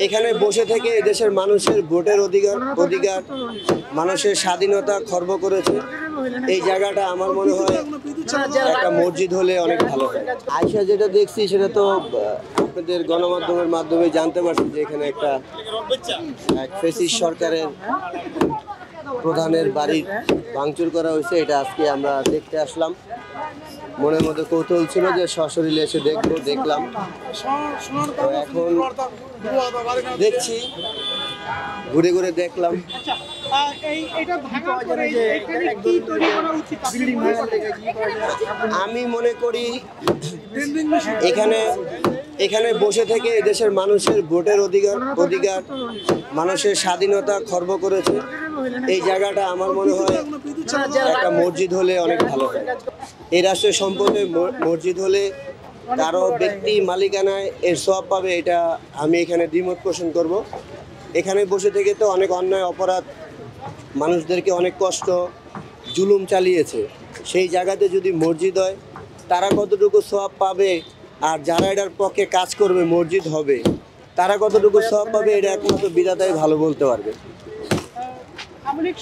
এখানে বসে থেকে এদেশের মানুষের ভোটের অধিকার মানুষের স্বাধীনতা খর্ব করেছে। এই জায়গাটা আমার মনে হয় একটা মসজিদ হলে অনেক ভালো হয়। আয়সা যেটা দেখছি সেটা তো আপনাদের গণমাধ্যমের মাধ্যমে জানতে পারছি যে এখানে একটা ফ্যাসিস্ট সরকারের প্রধানের বাড়ির ভাঙচুর করা হয়েছে। এটা আজকে আমরা দেখতে আসলাম। মনের মধ্যে কৌতূহল ছিল যে সশরীরে এসে দেখলাম। তো এখন দেখছি, ঘুরে ঘুরে দেখলাম। আমি মনে করি এখানে বসে থেকে এদেশের মানুষের ভোটের অধিকার মানুষের স্বাধীনতা খর্ব করেছে। এই জায়গাটা আমার মনে হয় একটা মসজিদ হলে অনেক ভালো হয়। এই রাষ্ট্রের সম্পদে মসজিদ হলে কারো ব্যক্তি মালিকানায় এর সওয়াব পাবে, এটা আমি এখানে দ্বিমত পোষণ করব। এখানে বসে থেকে তো অনেক অন্যায় অপরাধ, মানুষদেরকে অনেক কষ্ট জুলুম চালিয়েছে। সেই জায়গাতে যদি মসজিদ হয় তারা কতটুকু সওয়াব পাবে, আর যারা এটার পক্ষে কাজ করবে মসজিদ হবে তারা কতটুকু সওয়াব পাবে, এটা একমাত্র বিধাতাই ভালো বলতে পারবে। আওয়ামী লীগ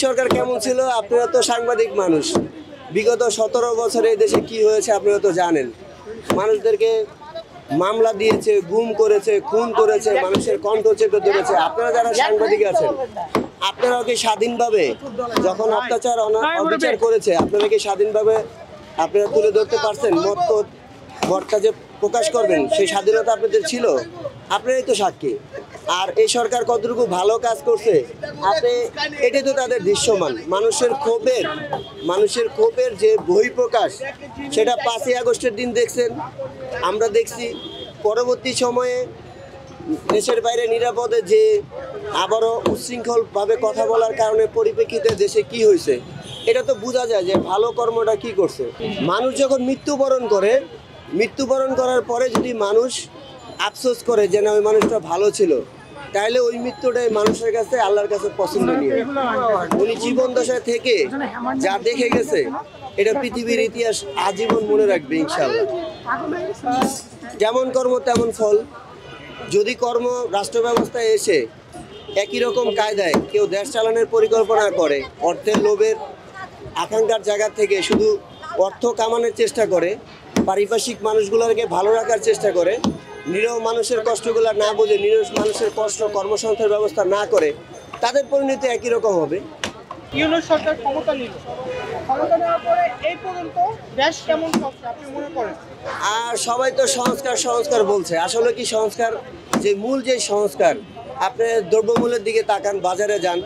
সরকার কেমন ছিল? আপনারা তো সাংবাদিক মানুষ, বিগত 17 বছরে এই দেশে কি হয়েছে আপনারা তো জানেন। মানুষদেরকে মামলা দিয়েছে, গুম করেছে, খুন করেছে, মানুষের কণ্ঠ চেপে ধরেছে। আপনারা যারা সাংবাদিক আছেন আপনারাও কি স্বাধীনভাবে যখন অত্যাচার অবিচার করেছে আপনারা কি স্বাধীনভাবে আপনারা তুলে ধরতে পারছেন? মতটা যে প্রকাশ করবেন সেই স্বাধীনতা আপনাদের ছিল? আপনারাই তো সাক্ষী। আর এই সরকার কতটুকু ভালো কাজ করছে এটাই তো তাদের দৃশ্যমান। মানুষের ক্ষোভের যে বহিঃপ্রকাশ সেটা 5ই আগস্টের দিন দেখছেন, আমরা দেখছি। পরবর্তী সময়ে দেশের বাইরে নিরাপদে যে আবারও উচ্ছৃঙ্খলভাবে কথা বলার কারণে পরিপ্রেক্ষিতে দেশে কি হয়েছে এটা তো বোঝা যায় যে ভালো কর্মটা কি করছে। মানুষ যখন মৃত্যুবরণ করার পরে যদি মানুষ আফসোস করে যে না ওই মানুষটা ভালো ছিল, তাহলে ওই মৃত্যুটাই মানুষের কাছে আল্লাহর কাছে পছন্দনীয়। উনি জীবন দশায় থেকে যা দেখে গেছে এটা পৃথিবীর ইতিহাস আজীবন মনে রাখবে ইনশাআল্লাহ। যেমন কর্ম তেমন ফল। যদি কর্ম রাষ্ট্র ব্যবস্থায় এসে একই রকম কায়দায় কেউ দেশ চালানোর পরিকল্পনা করে, অর্থের লোভের আকাঙ্ক্ষার জায়গা থেকে শুধু অর্থ কামানোর চেষ্টা করে, পারিপার্শ্বিক মানুষগুলোকে ভালো রাখার চেষ্টা করে, নিরীহ মানুষের কষ্টগুলো না বুঝে নিরীহ মানুষের কষ্ট কর্মসংস্থানের ব্যবস্থা না করে, তাদের পরিণতি একই রকম হবে। ইউনূস সরকার ক্ষমতা নিল, ক্ষমতা নেওয়ার পরে এই পর্যন্ত দেশ কেমন চলছে আপনি মনে করেন? আর সবাই তো সংস্কার বলছে। আসলে কি সংস্কার? যে মূল যে সংস্কার, আপনি দ্রব্যমূল্যের দিকে তাকান, বাজারে যান,